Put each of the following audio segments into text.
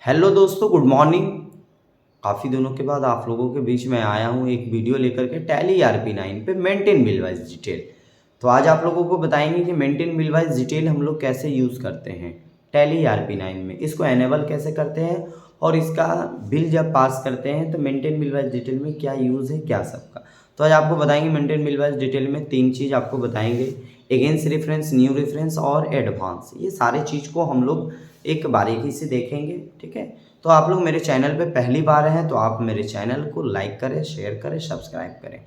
Hello दोस्तों, good morning. काफ़ी दिनों के बाद आप लोगों के बीच में आया हूँ एक वीडियो लेकर के टैली RP9 पे मेंटेन बिल वाइज डिटेल। तो आज आप लोगों को बताएंगे कि मेंटेन बिल वाइज डिटेल हम लोग कैसे यूज़ करते हैं टैली RP9 में, इसको एनेबल कैसे करते हैं और इसका बिल जब पास करते हैं तो मेंटेन बिल वाइज डिटेल में क्या यूज़ है क्या सबका। तो आज आपको बताएंगे मेंटेन बिल वाइज डिटेल में 3 चीज़ आपको बताएंगे, अगेंस्ट रेफरेंस, न्यू रेफरेंस और एडवांस। ये सारे चीज़ को हम लोग एक बारीकी से देखेंगे, ठीक है। तो आप लोग मेरे चैनल पे पहली बार हैं तो आप मेरे चैनल को लाइक करें, शेयर करें, सब्सक्राइब करें।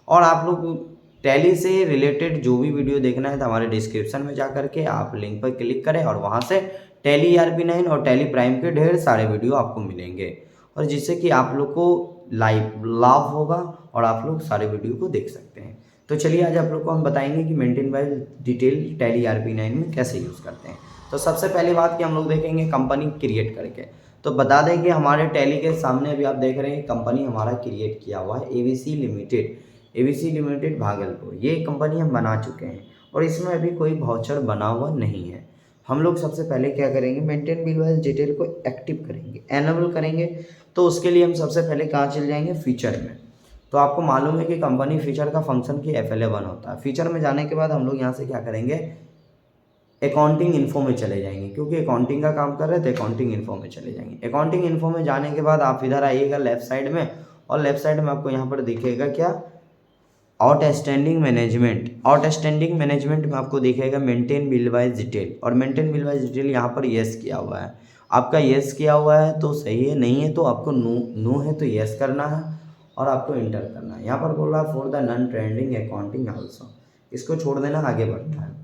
और आप लोग टैली से रिलेटेड जो भी वीडियो देखना है तो हमारे डिस्क्रिप्शन में जा करके आप लिंक पर क्लिक करें और वहाँ से टैली RP9 और टैली प्राइम के ढेर सारे वीडियो आपको मिलेंगे, और जिससे कि आप लोग को लाभ होगा और आप लोग सारे वीडियो को देख सकते हैं। तो चलिए आज आप लोग को हम बताएंगे कि maintain by detail tally RP9 में कैसे यूज़ करते हैं। तो सबसे पहली बात कि हम लोग देखेंगे कंपनी क्रिएट करके। तो बता दें कि हमारे टैली के सामने अभी आप देख रहे हैं कंपनी हमारा क्रिएट किया हुआ है एबीसी लिमिटेड भागलपुर। ये कंपनी हम बना चुके हैं और इसमें अभी कोई वाउचर बना हुआ नहीं है। हम लोग सबसे पहले क्या करेंगे, मेंटेन बिल वाइज डिटेल को एक्टिव करेंगे, एनेबल करेंगे। तो उसके लिए हम सबसे पहले कहाँ चल जाएंगे, फीचर में। तो आपको मालूम है कि कंपनी फीचर का फंक्शन की FLA1 होता है। फीचर में जाने के बाद हम लोग यहाँ से क्या करेंगे, अकाउंटिंग इन्फो में चले जाएंगे, क्योंकि अकाउंटिंग का काम कर रहे थे, अकाउंटिंग इन्फो में चले जाएंगे। अकाउंटिंग इन्फो में जाने के बाद आप इधर आइएगा लेफ्ट साइड में, और लेफ्ट साइड में आपको यहाँ पर दिखेगा क्या, आउटस्टैंडिंग मैनेजमेंट में आपको दिखेगा मेंटेन बिल वाइज डिटेल, और मेंटेन बिल वाइज डिटेल यहाँ पर येस किया हुआ है। आपका येस किया हुआ है तो सही है, नहीं है तो आपको नो है तो येस करना है और आपको इंटर करना है। यहाँ पर बोल रहा है for the non trending accounting also, इसको छोड़ देना, आगे बढ़ना है।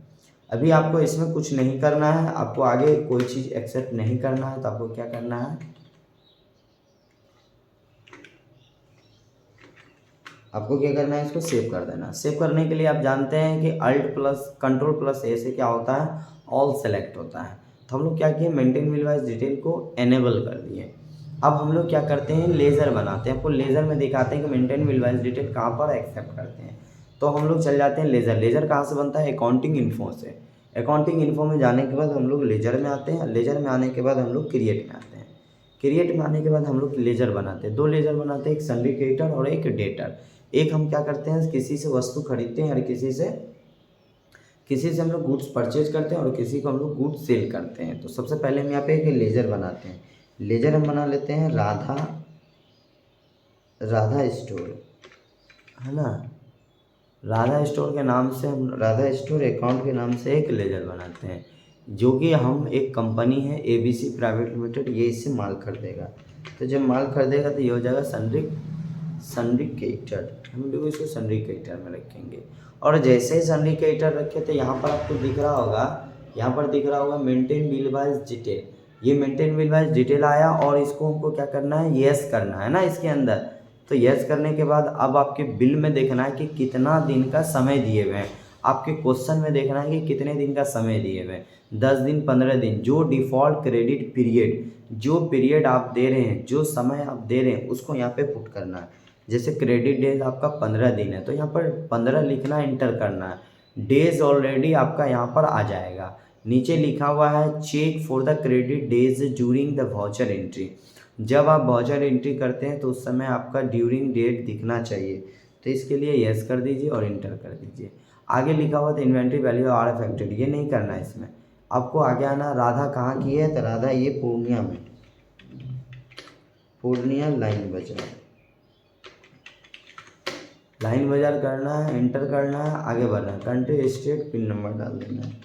अभी आपको इसमें कुछ नहीं करना है, आपको आगे कोई चीज़ एक्सेप्ट नहीं करना है। तो आपको क्या करना है, आपको क्या करना है, इसको सेव कर देना। सेव करने के लिए आप जानते हैं कि कंट्रोल+A से क्या होता है, ऑल सेलेक्ट होता है। तो हम लोग क्या किए, मेंटेन बिल वाइज डिटेल को एनेबल कर दिए। अब हम लोग क्या करते हैं, लेज़र बनाते हैं। आपको लेज़र में दिखाते हैं कि मेंटेन बिल वाइज डिटेल कहाँ पर एक्सेप्ट करते हैं। तो हम लोग चल जाते हैं लेज़र कहाँ से बनता है, अकाउंटिंग इन्फो से। अकाउंटिंग इन्फो में जाने के बाद हम लोग लेज़र में आते हैं। लेज़र में आने के बाद हम लोग क्रिएट में आते हैं। क्रिएट में आने के बाद हम लोग लेज़र बनाते हैं, 2 लेज़र बनाते हैं, एक सन्ड्री क्रेडिटर और एक डेटर। एक हम क्या करते हैं, किसी से वस्तु खरीदते हैं और किसी से हम लोग गुड्स परचेज करते हैं और किसी को हम लोग गुड्स सेल करते हैं। तो सबसे पहले हम यहाँ पे एक लेज़र बनाते हैं। लेज़र हम बना लेते हैं राधा स्टोर, है ना। राधा स्टोर के नाम से हम राधा स्टोर अकाउंट के नाम से एक लेज़र बनाते हैं, जो कि हम एक कंपनी है ABC प्राइवेट लिमिटेड, ये इससे माल खरीदेगा। तो जब माल खरीदेगा तो ये हो जाएगा सन्ड्री क्रेडिटर। हम लोग इसको सन्ड्री क्रेडिटर में रखेंगे। और जैसे ही सन्ड्री क्रेडिटर रखे तो यहाँ पर आपको दिख रहा होगा मेंटेन बिल वाइज डिटेल। ये मेंटेन बिल वाइज डिटेल आया और इसको हमको क्या करना है, येस करना है ना इसके अंदर। तो येस करने के बाद अब आपके बिल में देखना है कि कितना दिन का समय दिए हुए हैं। आपके क्वेश्चन में देखना है कि कितने दिन का समय दिए हुए हैं, 10 दिन, 15 दिन। जो डिफ़ॉल्ट क्रेडिट पीरियड, जो पीरियड आप दे रहे हैं, जो समय आप दे रहे हैं, उसको यहाँ पे पुट करना है। जैसे क्रेडिट डेज आपका 15 दिन है तो यहाँ पर 15 लिखना, इंटर करना है। डेज ऑलरेडी आपका यहाँ पर आ जाएगा। नीचे लिखा हुआ है check for the credit days during the voucher entry. जब आप वाउचर एंट्री करते हैं तो उस समय आपका ड्यूरिंग डेट दिखना चाहिए। तो इसके लिए यस कर दीजिए और इंटर कर दीजिए। आगे लिखा हुआ था इन्वेंट्री वैल्यू आर अफेक्टेड, ये नहीं करना है इसमें। आपको आगे आना, राधा कहाँ की है, तो राधा ये पूर्णिया में, पूर्णिया लाइन बाजार करना है, इंटर करना है, आगे बढ़ना है। कंट्री, स्टेट, पिन नंबर डाल देना है।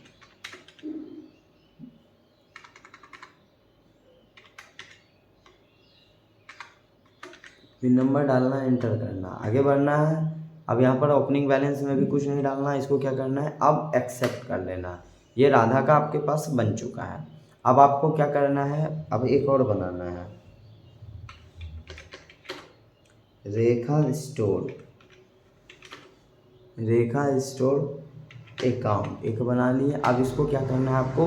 पिन नंबर डालना है, इंटर करना, आगे बढ़ना है। अब यहाँ पर ओपनिंग बैलेंस में भी कुछ नहीं डालना है, इसको क्या करना है, अब एक्सेप्ट कर लेना है। ये राधा का आपके पास बन चुका है। अब आपको क्या करना है, अब एक और बनाना है, रेखा स्टोर अकाउंट एक बना लिए। अब इसको क्या करना है, आपको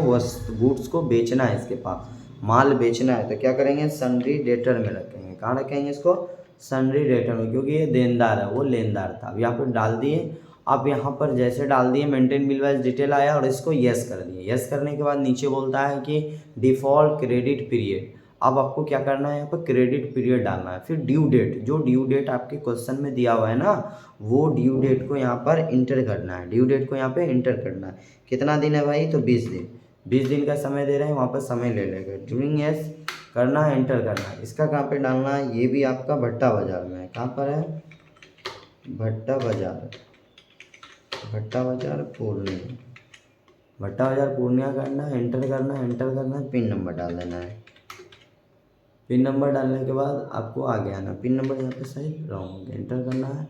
गुड्स को बेचना है, इसके पास माल बेचना है। तो क्या करेंगे, सन्ड्री डेटर में रखेंगे। कहाँ रखेंगे इसको, सन्ड्री डेटर में, क्योंकि ये देनदार है, वो लेनदार था। अब यहाँ पर डाल दिए। अब यहाँ पर जैसे डाल दिए मेंटेन बिल वाइज डिटेल आया और इसको यस कर दिए। यस करने के बाद नीचे बोलता है कि डिफ़ॉल्ट क्रेडिट पीरियड। अब आपको क्या करना है, यहाँ पर क्रेडिट पीरियड डालना है, फिर ड्यू डेट, जो ड्यू डेट आपके क्वेश्चन में दिया हुआ है ना, वो ड्यू डेट को यहाँ पर इंटर करना है, ड्यू डेट को यहाँ पे इंटर करना है। कितना दिन है भाई, तो 20 दिन, 20 दिन का समय दे रहे हैं, वहाँ पर समय ले लेंगे, ड्यूरिंग एस करना है, एंटर करना है। इसका कहाँ पे डालना है, ये भी आपका भट्टा बाजार में है, कहाँ पर है, भट्टा बाजार, भट्टा बाजार पूर्णिया, भट्टा बाजार पूर्णिया करना है, एंटर करना है, एंटर करना है, पिन नंबर डाल देना है। पिन नंबर डालने के बाद आपको आगे आना, पिन नंबर यहाँ पे सही रॉन्ग, एंटर करना है,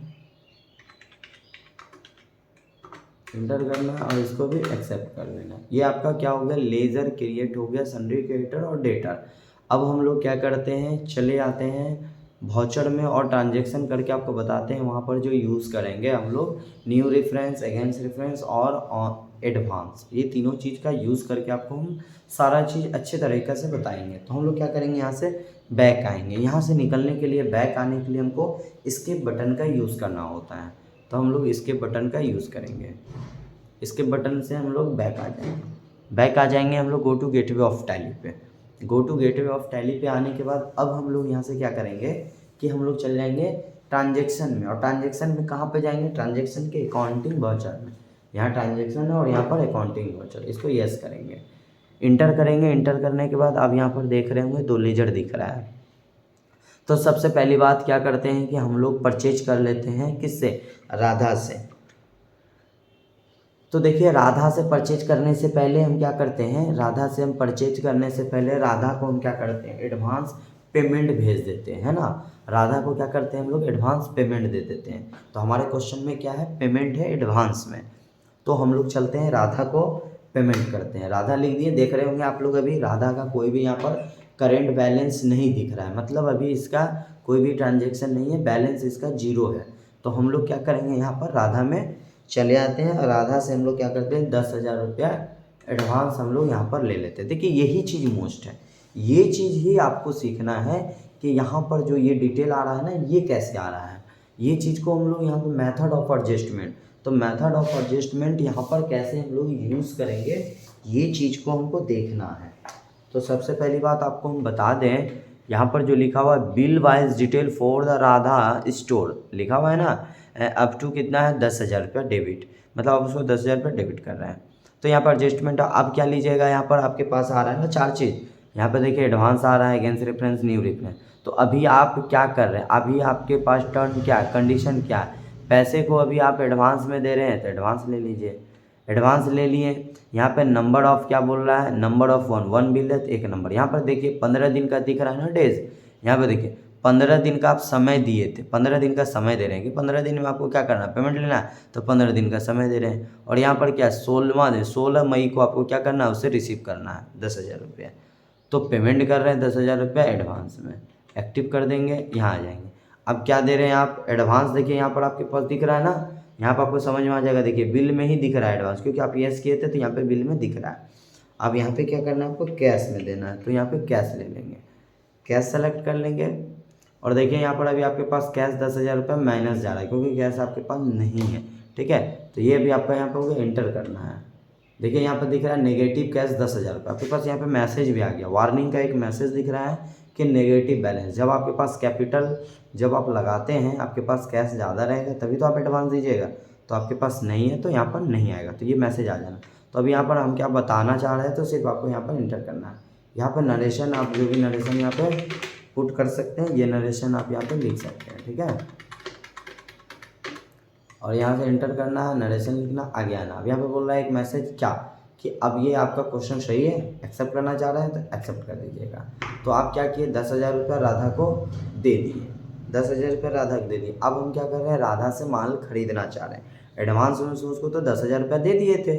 एंटर करना है और इसको भी एक्सेप्ट कर लेना। ये आपका क्या हो गया, लेजर क्रिएट हो गया, सन्ड्री क्रिएटर और डेटर। अब हम लोग क्या करते हैं, चले आते हैं वाउचर में और ट्रांजेक्शन करके आपको बताते हैं वहाँ पर जो यूज़ करेंगे हम लोग, न्यू रेफरेंस, अगेंस्ट रेफरेंस और एडवांस, ये तीनों चीज़ का यूज़ करके आपको हम सारा चीज़ अच्छे तरीके से बताएंगे। तो हम लोग क्या करेंगे, यहाँ से बैक आएंगे, यहाँ से निकलने के लिए, बैक आने के लिए हमको स्किप बटन का यूज़ करना होता है। तो हम लोग स्किप बटन का यूज़ करेंगे, स्किप बटन से हम लोग बैक आ जाएंगे, बैक आ जाएंगे हम लोग go to gateway of Tally पे। Go to gateway of Tally पे आने के बाद अब हम लोग यहाँ से क्या करेंगे कि हम लोग चल जाएंगे ट्रांजेक्शन में, और ट्रांजेक्शन में कहाँ पे जाएंगे, ट्रांजेक्शन के अकाउंटिंग वाउचर में। यहाँ ट्रांजेक्शन है और यहाँ पर अकाउंटिंग वाउचर, इसको यस करेंगे, इंटर करेंगे। इंटर करने के बाद आप यहाँ पर देख रहे होंगे 2 लेजर दिख रहा है। तो सबसे पहली बात क्या करते हैं कि हम लोग परचेज कर लेते हैं, किससे, राधा से। तो देखिए राधा से परचेज करने से पहले हम क्या करते हैं, राधा से हम परचेज करने से पहले राधा को हम क्या करते हैं, एडवांस पेमेंट भेज देते हैं, है ना। राधा को क्या करते हैं हम लोग, एडवांस पेमेंट दे देते हैं। तो हमारे क्वेश्चन में क्या है, पेमेंट है एडवांस में। तो हम लोग चलते हैं राधा को पेमेंट करते हैं। राधा लिख दिए, देख रहे होंगे आप लोग अभी राधा का कोई भी यहाँ पर करेंट बैलेंस नहीं दिख रहा है, मतलब अभी इसका कोई भी ट्रांजेक्शन नहीं है, बैलेंस इसका 0 है। तो हम लोग क्या करेंगे, यहाँ पर राधा में चले आते हैं और राधा से हम लोग क्या करते हैं, 10,000 रुपया एडवांस हम लोग यहाँ पर ले लेते हैं। देखिए यही चीज़ मोस्ट है, ये चीज़ ही आपको सीखना है कि यहाँ पर जो ये डिटेल आ रहा है ना, ये कैसे आ रहा है, ये चीज़ को हम लोग यहाँ पर मेथड ऑफ एडजस्टमेंट, तो मेथड ऑफ एडजस्टमेंट यहाँ पर कैसे हम लोग यूज़ करेंगे, ये चीज़ को हमको देखना है। तो सबसे पहली बात आपको हम बता दें, यहाँ पर जो लिखा हुआ है bill wise detail for the Radha store लिखा हुआ है ना, अप टू कितना है, 10,000 रुपया डेबिट, मतलब आप उसको 10,000 रुपया डेबिट कर रहे हैं। तो यहाँ पर एडजस्टमेंट आप क्या लीजिएगा, यहाँ पर आपके पास आ रहा है ना 4 चीज़, यहाँ पर देखिए एडवांस आ रहा है, अगेंस्ट रेफरेंस, न्यू रेफरेंस। तो अभी आप क्या कर रहे हैं, अभी आपके पास टर्म क्या है, कंडीशन क्या है, पैसे को अभी आप एडवांस में दे रहे हैं तो एडवांस ले लीजिए, एडवांस ले लिए। यहाँ पे नंबर ऑफ क्या बोल रहा है, नंबर ऑफ 1 बिल है तो 1 नंबर। यहाँ पर देखिए 15 दिन का दिख रहा है ना डेज, यहाँ पे देखिए 15 दिन का आप समय दिए थे, 15 दिन का समय दे रहे हैं कि 15 दिन में आपको क्या करना है, पेमेंट लेना है, तो 15 दिन का समय दे रहे हैं। और यहाँ पर क्या 16वां दिन, 16 मई को आपको क्या करना है, उसे रिसीव करना है 10,000 रुपया। तो पेमेंट कर रहे हैं 10,000 रुपया एडवांस में, एक्टिव कर देंगे, यहाँ आ जाएंगे। अब क्या दे रहे हैं आप, एडवांस। देखिए यहाँ पर आपके पास दिख रहा है ना, यहाँ पर आपको समझ में आ जाएगा, देखिए बिल में ही दिख रहा है एडवांस, क्योंकि आप यस किए थे तो यहाँ पे बिल में दिख रहा है। अब यहाँ पे क्या करना है, आपको कैश में देना है, तो यहाँ पे कैश ले लेंगे, कैश सेलेक्ट कर लेंगे। और देखिए यहाँ पर अभी आपके पास कैश 10,000 रुपये माइनस जा रहा है, क्योंकि कैश आपके पास नहीं है, ठीक है। तो ये भी आपका यहाँ पर एंटर करना है। देखिए यहाँ पर दिख रहा है नेगेटिव कैश 10,000 रुपये, आपके पास यहाँ पे मैसेज भी आ गया, वार्निंग का एक मैसेज दिख रहा है कि नेगेटिव बैलेंस। जब आपके पास कैपिटल जब आप लगाते हैं, आपके पास कैश ज़्यादा रहेगा तभी तो आप एडवांस दीजिएगा, तो आपके पास नहीं है तो यहाँ पर नहीं आएगा, तो ये मैसेज आ जाना। तो अभी यहाँ पर हम क्या बताना चाह रहे हैं, तो सिर्फ आपको यहाँ पर इंटर करना है। यहाँ पर नरेशन, आप जो भी नरेशन यहाँ पे पुट कर सकते हैं, ये नरेशन आप यहाँ पे लिख सकते हैं, ठीक है। और यहाँ से एंटर करना है, नरेशन लिखना, आगे आना। अब यहाँ पे बोल रहा है एक मैसेज क्या, कि अब ये आपका क्वेश्चन सही है, एक्सेप्ट करना चाह रहे हैं तो एक्सेप्ट कर दीजिएगा। तो आप क्या किए, 10,000 रुपया राधा को दे दिए, 10,000 रुपया राधा को दे दिए। अब हम क्या कर रहे हैं, राधा से माल खरीदना चाह रहे हैं। एडवांस में से उसको तो 10,000 रुपया दे दिए थे,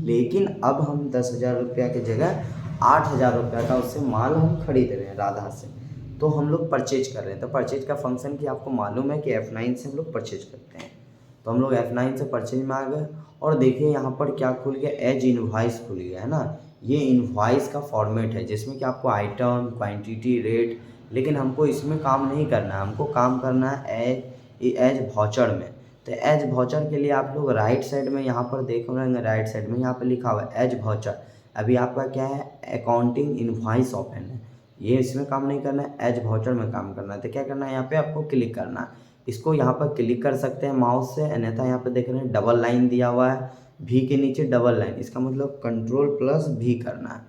लेकिन अब हम 10,000 रुपया की जगह 8,000 रुपया का उससे माल हम खरीद रहे हैं राधा से। तो हम लोग परचेज कर रहे हैं। तो परचेज का फंक्शन की आपको मालूम है कि F9 से हम लोग परचेज करते हैं। तो हम लोग F9 से परचेज में आ गए और देखिए यहाँ पर क्या खुल गया, एज इनवॉइस खुल गया है ना। ये इनवॉइस का फॉर्मेट है जिसमें कि आपको आइटम, क्वांटिटी, रेट, लेकिन हमको इसमें काम नहीं करना है, हमको काम करना है एज वाउचर में। तो एज वाउचर के लिए आप लोग राइट साइड में यहाँ पर देख रहे हैं, राइट साइड में यहाँ पर लिखा हुआ है एज वाउचर। अभी आपका क्या है, अकाउंटिंग इनवॉइस ओपन है, ये इसमें काम नहीं करना है, एज वाउचर में काम करना है। तो क्या करना है, यहाँ पे आपको क्लिक करना है। इसको यहाँ पर क्लिक कर सकते हैं माउस से, अन्यथा यहाँ पे देख रहे हैं डबल लाइन दिया हुआ है, भी के नीचे डबल लाइन, इसका मतलब कंट्रोल+V करना है,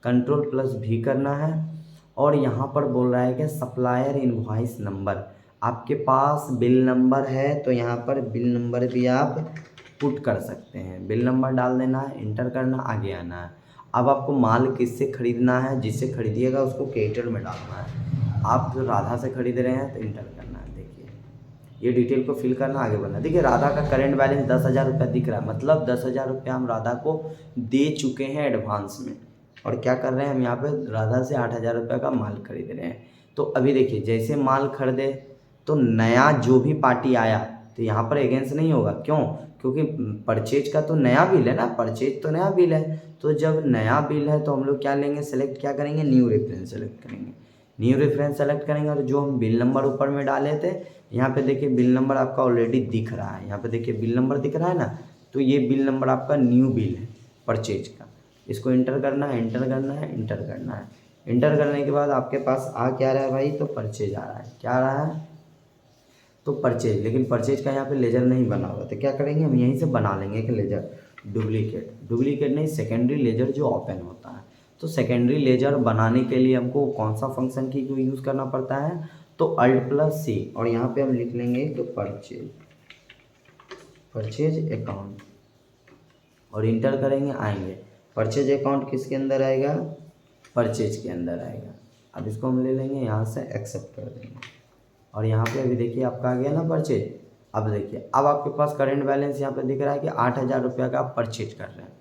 कंट्रोल+V करना है। और यहाँ पर बोल रहा है कि सप्लायर इनवॉइस नंबर, आपके पास बिल नंबर है तो यहाँ पर बिल नंबर भी आप पुट कर सकते हैं। बिल नंबर डाल देना है, इंटर करना, आगे आना है। अब आपको माल किससे ख़रीदना है, जिससे खरीदिएगा उसको कैरेक्टर में डालना है। आप जो राधा से खरीद रहे हैं तो इंटर करना है। देखिए ये डिटेल को फिल करना, आगे बढ़ना। देखिए राधा का करेंट बैलेंस 10,000 रुपया दिख रहा है, मतलब 10,000 रुपया हम राधा को दे चुके हैं एडवांस में। और क्या कर रहे हैं हम यहाँ पे राधा से 8,000 रुपये का माल खरीद रहे हैं। तो अभी देखिए जैसे माल खरीदे तो नया जो भी पार्टी आया तो यहाँ पर अगेंस्ट नहीं होगा, क्यों? क्योंकि परचेज का तो नया बिल है ना, परचेज तो नया बिल है। तो जब नया बिल है तो हम लोग क्या लेंगे, सेलेक्ट क्या करेंगे, न्यू रेफरेंस सेलेक्ट करेंगे। न्यू रेफरेंस सेलेक्ट करेंगे और जो हम बिल नंबर ऊपर में डाले थे, यहाँ पे देखिए बिल नंबर आपका ऑलरेडी दिख रहा है, यहाँ पे देखिए बिल नंबर दिख रहा है ना, तो ये बिल नंबर आपका न्यू बिल है परचेज का। इसको इंटर करना है, इंटर करना है, इंटर करना है। इंटर करने के बाद आपके पास आ क्या रहा है भाई, तो परचेज आ रहा है। क्या आ रहा है, तो परचेज। लेकिन परचेज का यहाँ पे लेजर नहीं बना हुआ, तो क्या करेंगे हम यहीं से बना लेंगे एक लेजर, डुप्लीकेट नहीं, सेकेंडरी लेजर जो ओपन होता है। तो सेकेंडरी लेजर बनाने के लिए हमको कौन सा फंक्शन की यूज़ करना पड़ता है, तो Alt+C, और यहाँ पे हम लिख लेंगे तो परचेज अकाउंट, और इंटर करेंगे, आएंगे। परचेज अकाउंट किसके अंदर आएगा, परचेज के अंदर आएगा। अब इसको हम ले लेंगे यहाँ से, एक्सेप्ट कर देंगे। और यहाँ पे अभी देखिए आपका आ गया ना परचेज। अब देखिए अब आपके पास करेंट बैलेंस यहाँ पे दिख रहा है कि 8,000 रुपये का आप परचेज कर रहे हैं।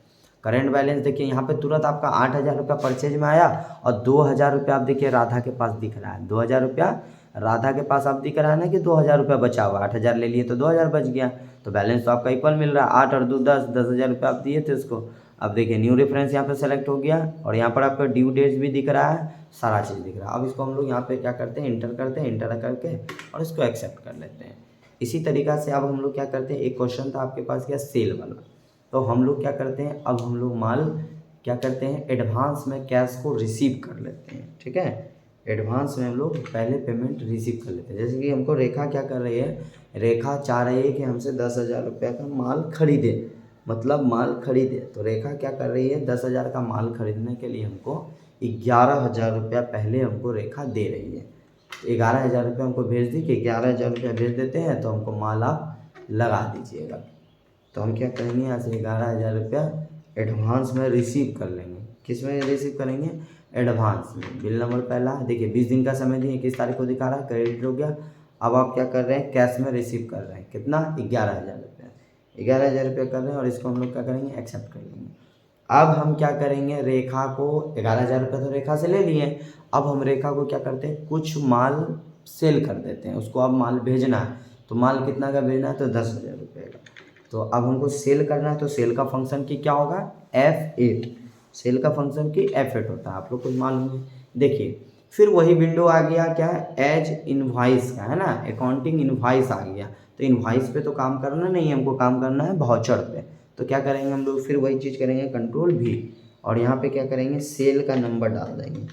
करेंट बैलेंस देखिए यहाँ पे तुरंत आपका 8,000 रुपया परचेज में आया, और 2,000 रुपया आप देखिए राधा के पास दिख रहा है। 2,000 रुपया राधा के पास आप दिख रहा है ना कि 2,000 रुपया बचा हुआ, 8,000 ले लिए तो 2,000 बच गया, तो बैलेंस तो आपका इक्वल मिल रहा है। 8 और 2 10, 10,000 रुपया आप दिए थे उसको। अब देखिए न्यू रेफरेंस यहाँ पे सेलेक्ट हो गया, और यहाँ पर आपका ड्यू डेट्स भी दिख रहा है, सारा चीज़ दिख रहा है। अब इसको हम लोग यहाँ पे क्या करते हैं, इंटर करते हैं, इंटर करके और इसको एक्सेप्ट कर लेते हैं। इसी तरीक़ा से अब हम लोग क्या करते हैं, एक क्वेश्चन था आपके पास क्या, सेल वाला, तो हम लोग क्या करते हैं, अब हम लोग माल क्या करते हैं, एडवांस में कैश को रिसीव कर लेते हैं। ठीक है, एडवांस में हम लोग पहले पेमेंट रिसीव कर लेते हैं। जैसे कि हमको रेखा क्या कर रही है, रेखा चाह रही है कि हमसे 10,000 रुपये का माल खरीदे, मतलब माल खरीदे। तो रेखा क्या कर रही है, 10,000 का माल खरीदने के लिए हमको 11,000 रुपया पहले हमको रेखा दे रही है। तो 11,000 रुपये हमको भेज दी कि 11,000 रुपया भेज देते हैं, तो हमको माल आप लगा दीजिएगा। तो हम क्या करेंगे, यहाँ से 11,000 रुपया एडवांस में रिसीव कर लेंगे। किस में रिसीव करेंगे, एडवांस में। बिल नंबर पहला देखिए 20 दिन का समय दिए, किस तारीख को दिखा रहा है, क्रेडिट हो गया। अब आप क्या कर रहे हैं, कैश में रिसीव कर रहे हैं, कितना, 11,000 रुपया, 11,000 रुपया कर रहे हैं, और इसको हम लोग क्या करेंगे, एक्सेप्ट कर लेंगे। अब हम क्या करेंगे, रेखा को 11,000 रुपये तो रेखा से ले लिए, अब हम रेखा को क्या करते हैं, कुछ माल सेल कर देते हैं, उसको अब माल भेजना है। तो माल कितना का भेजना है, तो 10,000 रुपये का। तो अब हमको सेल करना है, तो सेल का फंक्शन की क्या होगा, F8, सेल का फंक्शन की F8 होता है, आप लोग को मालूम है। देखिए फिर वही विंडो आ गया क्या, एज इनवॉइस का, है ना, अकाउंटिंग इनवॉइस आ गया। तो इनवॉइस पे तो काम करना नहीं है, हमको काम करना है वाउचर पे। तो क्या करेंगे हम लोग, फिर वही चीज़ करेंगे, कंट्रोल+V, और यहाँ पे क्या करेंगे, सेल का नंबर डाल देंगे,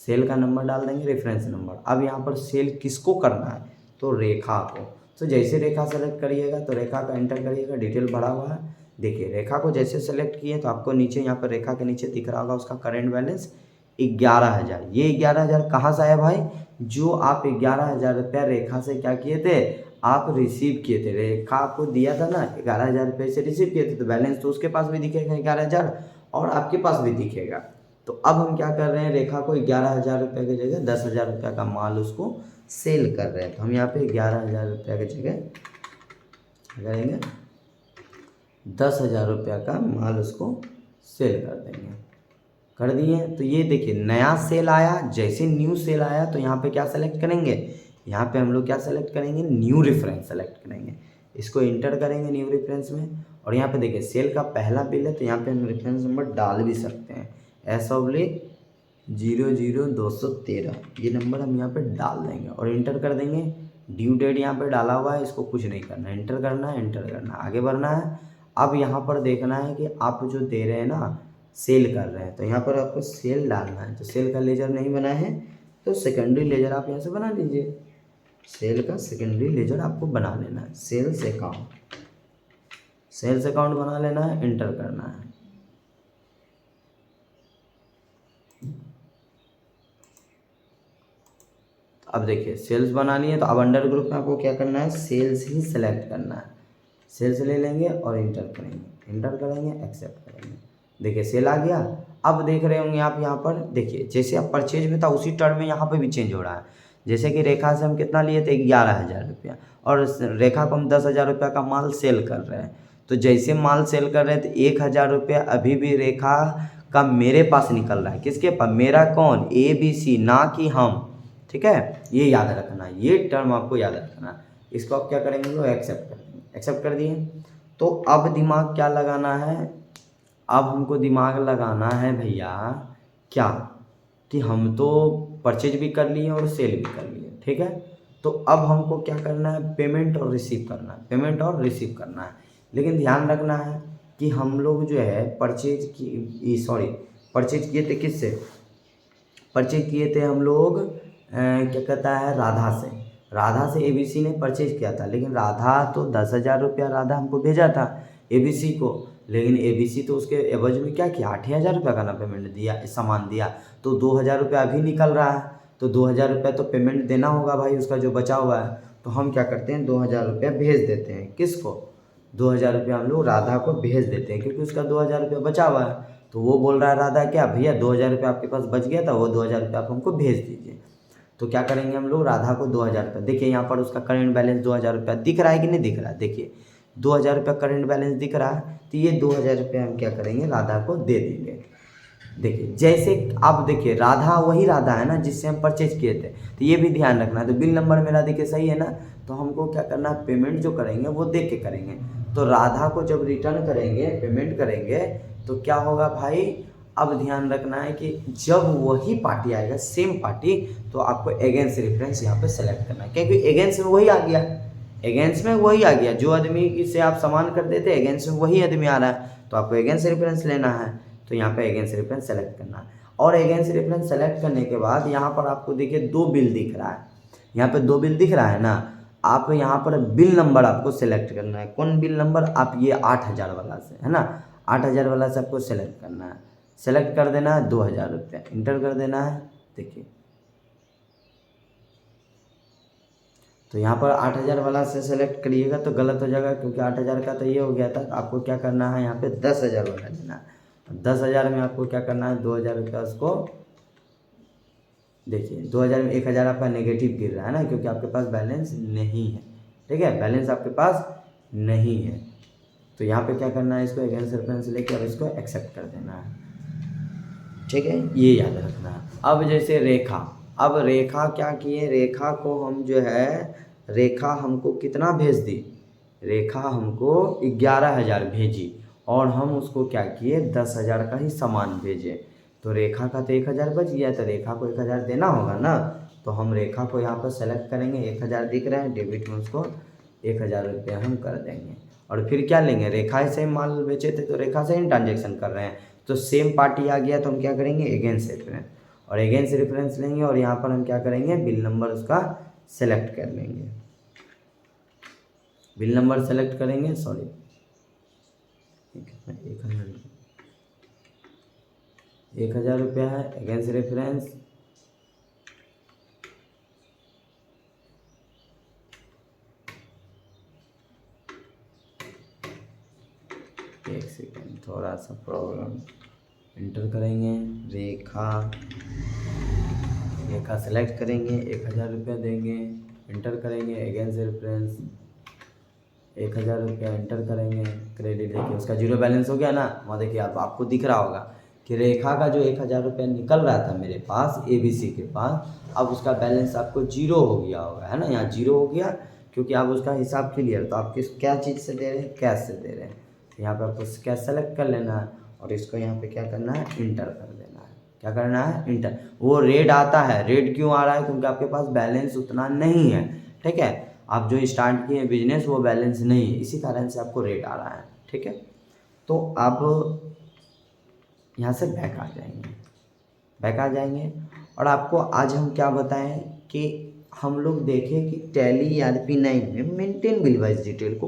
सेल का नंबर डाल देंगे, रेफरेंस नंबर। अब यहाँ पर सेल किसको करना है, तो रेखा को। तो जैसे रेखा सेलेक्ट करिएगा तो रेखा का एंटर करिएगा, डिटेल भरा हुआ है। देखिए रेखा को जैसे सेलेक्ट किए तो आपको नीचे यहाँ पर रेखा के नीचे दिख रहा होगा उसका करेंट बैलेंस 11,000। ये 11,000 कहाँ से आया भाई, जो आप 11,000 रुपया रेखा से क्या किए थे, आप रिसीव किए थे। रेखा आपको दिया था ना 11,000 रुपये से रिसीव किए थे, तो बैलेंस तो उसके पास भी दिखेगा 11,000, और आपके पास भी दिखेगा। तो अब हम क्या कर रहे हैं, रेखा को 11,000 रुपये की जगह 10,000 रुपये का माल उसको सेल कर रहे हैं। तो हम यहाँ पे 11,000 रुपये की जगह करेंगे 10,000 रुपया का माल उसको सेल कर देंगे, कर दिए। तो ये देखिए नया सेल आया, जैसे न्यू सेल आया तो यहाँ पे क्या सेलेक्ट करेंगे, यहाँ पे हम लोग क्या सेलेक्ट करेंगे, न्यू रेफरेंस सेलेक्ट करेंगे। इसको इंटर करेंगे न्यू रेफरेंस में, और यहाँ पे देखिए सेल का पहला बिल है तो यहाँ पे हम रेफरेंस नंबर डाल भी सकते हैं, S/000213, ये नंबर हम यहाँ पे डाल देंगे और इंटर कर देंगे। ड्यू डेट यहाँ पे डाला हुआ है, इसको कुछ नहीं करना है, इंटर करना है, इंटर करना है, आगे बढ़ना है। अब यहाँ पर देखना है कि आप जो दे रहे हैं ना, सेल कर रहे हैं, तो यहाँ पर आपको सेल डालना है। तो सेल का लेजर नहीं बना है तो सेकेंडरी लेजर आप यहाँ से बना लीजिए। सेल का सेकेंडरी लेजर आपको बना लेना है। सेल्स अकाउंट, सेल्स अकाउंट बना लेना है, इंटर करना है। अब देखिए सेल्स बनानी है, तो अब अंडर ग्रुप में आपको क्या करना है, सेल्स ही सेलेक्ट करना है। सेल्स ले लेंगे और इंटर करेंगे, इंटर करेंगे, एक्सेप्ट करेंगे। देखिए सेल आ गया। अब देख रहे होंगे आप यहाँ पर, देखिए जैसे आप परचेज में था उसी टर्म में यहाँ पर भी चेंज हो रहा है। जैसे कि रेखा से हम कितना लिए थे, 11,000 रुपया, और रेखा को हम 10,000 रुपया का माल सेल कर रहे हैं। तो जैसे माल सेल कर रहे हैं तो 1,000 रुपया अभी भी रेखा का मेरे पास निकल रहा है। किसके पास, मेरा कौन, ABC, ना कि हम। ठीक है, ये याद रखना, ये टर्म आपको याद रखना। इसको आप क्या करेंगे, लोग एक्सेप्ट कर देंगे। एक्सेप्ट कर दिए, तो अब दिमाग क्या लगाना है, अब हमको दिमाग लगाना है भैया क्या, कि हम तो परचेज भी कर लिए और सेल भी कर लिए। ठीक है, तो अब हमको क्या करना है, पेमेंट और रिसीव करना है, पेमेंट और रिसीव करना है। लेकिन ध्यान रखना है कि हम लोग जो है परचेज किए थे किससे, परचेज किए थे हम लोग क्या कहता है, राधा से ABC ने परचेज किया था। लेकिन राधा तो 10,000 रुपया राधा हमको भेजा था ABC को, लेकिन ABC तो उसके एवज में क्या किया, 8,000 रुपया का ना पेमेंट दिया, सामान दिया। तो 2,000 रुपया अभी निकल रहा है, तो 2,000 रुपया तो पेमेंट देना होगा भाई, उसका जो बचा हुआ है। तो हम क्या करते हैं, 2,000 रुपया भेज देते हैं। किसको, 2,000 रुपया हम लोग राधा को भेज देते हैं, क्योंकि उसका 2,000 रुपया बचा हुआ है। तो वो बोल रहा है राधा क्या, भैया 2,000 रुपया आपके पास बच गया था, वो 2,000 रुपया आप हमको भेज दीजिए। तो क्या करेंगे हम लोग, राधा को 2,000 रुपया, देखिए यहाँ पर उसका करेंट बैलेंस 2,000 रुपया दिख रहा है कि नहीं दिख रहा है, देखिए 2,000 रुपया करेंट बैलेंस दिख रहा है। तो ये 2,000 रुपया हम क्या करेंगे, राधा को दे देंगे। देखिए जैसे अब देखिए राधा वही राधा है ना जिससे हम परचेज किए थे, तो ये भी ध्यान रखना है। तो बिल नंबर मेरा देखिए सही है ना, तो हमको क्या करना है, पेमेंट जो करेंगे वो देख के करेंगे। तो राधा को जब रिटर्न करेंगे, पेमेंट करेंगे, तो क्या होगा भाई, अब ध्यान रखना है कि जब वही पार्टी आएगा, सेम पार्टी, तो आपको अगेंस्ट रेफरेंस यहाँ पे सेलेक्ट करना है, क्योंकि अगेंस्ट में वही आ गया, अगेंस्ट में वही आ गया, जो आदमी से आप सामान कर देते अगेंस्ट में वही आदमी आ रहा है, तो आपको अगेंस्ट रेफरेंस लेना है। तो यहाँ पे अगेंस्ट रेफरेंस सेलेक्ट करना है, और अगेंस्ट रेफरेंस सेलेक्ट करने के बाद यहाँ पर आपको देखिए 2 बिल दिख रहा है, यहाँ पे 2 बिल दिख रहा है ना, आप यहाँ पर बिल नंबर आपको सेलेक्ट करना है। कौन बिल नंबर, आप ये 8,000 वाला से है ना, 8,000 वाला से आपको सेलेक्ट करना है। सेलेक्ट कर देना है 2,000 रुपया, इंटर कर देना है। देखिए तो यहाँ पर 8,000 वाला से सेलेक्ट करिएगा तो गलत हो जाएगा, क्योंकि 8,000 का तो ये हो गया था। तो आपको क्या करना है, यहाँ पे 10,000 वाला लेना है। 10,000 में आपको क्या करना है, 2,000 रुपया उसको, देखिए 2,000 में 1,000 आपका नेगेटिव गिर रहा है ना, क्योंकि आपके पास बैलेंस नहीं है। ठीक है, बैलेंस आपके पास नहीं है, तो यहाँ पे क्या करना है, इसको अगेंस्ट रेफरेंस लेके और इसको एक्सेप्ट कर देना है। ठीक है, ये याद रखना है। अब जैसे रेखा, अब रेखा क्या किए, रेखा को हम जो है, रेखा हमको कितना भेज दी, रेखा हमको 11,000 भेजी, और हम उसको क्या किए, 10,000 का ही सामान भेजे। तो रेखा का तो 1,000 बच गया, तो रेखा को 1,000 देना होगा ना। तो हम रेखा को यहाँ पर सेलेक्ट करेंगे, 1,000 दिख रहा है, डेबिट में उसको 1,000 रुपया हम कर देंगे। और फिर क्या लेंगे, रेखा से माल बेचे थे तो रेखा से ही ट्रांजेक्शन कर रहे हैं, तो सेम पार्टी आ गया, तो हम क्या करेंगे, अगेंस्ट रेफरेंस, और अगेंस्ट रेफरेंस लेंगे, और यहाँ पर हम क्या करेंगे, बिल नंबर उसका सेलेक्ट कर लेंगे। बिल नंबर सेलेक्ट करेंगे, सॉरी 1,000 रुपया है, अगेंस्ट रेफरेंस, एक सेकेंड, थोड़ा सा प्रॉब्लम, इंटर करेंगे, रेखा सेलेक्ट करेंगे, 1,000 रुपया देंगे, इंटर करेंगे, अगेंस्ट रेफरेंस 1,000 रुपया इंटर करेंगे, क्रेडिट देखिए उसका 0 बैलेंस हो गया ना। वहाँ देखिए आपको दिख रहा होगा कि रेखा का जो 1,000 रुपया निकल रहा था मेरे पास ABC के पास, अब उसका बैलेंस आपको 0 हो गया होगा, है ना, यहाँ 0 हो गया, क्योंकि आप उसका हिसाब क्लियर, तो आप क्या चीज़ से दे रहे हैं, कैश से दे रहे हैं। तो यहाँ पर आपको कैश सेलेक्ट कर लेना है, और इसको यहाँ पे क्या करना है, इंटर कर देना है। क्या करना है, इंटर। वो रेड आता है, रेड क्यों आ रहा है, क्योंकि आपके पास बैलेंस उतना नहीं है। ठीक है, आप जो स्टार्ट किए बिजनेस वो बैलेंस नहीं है, इसी कारण से आपको रेट आ रहा है। ठीक है, तो आप यहाँ से बैक आ जाएंगे और आपको आज हम क्या बताएं कि हम लोग देखें कि टैली ERP9 में मेंटेन बिल वाइज डिटेल को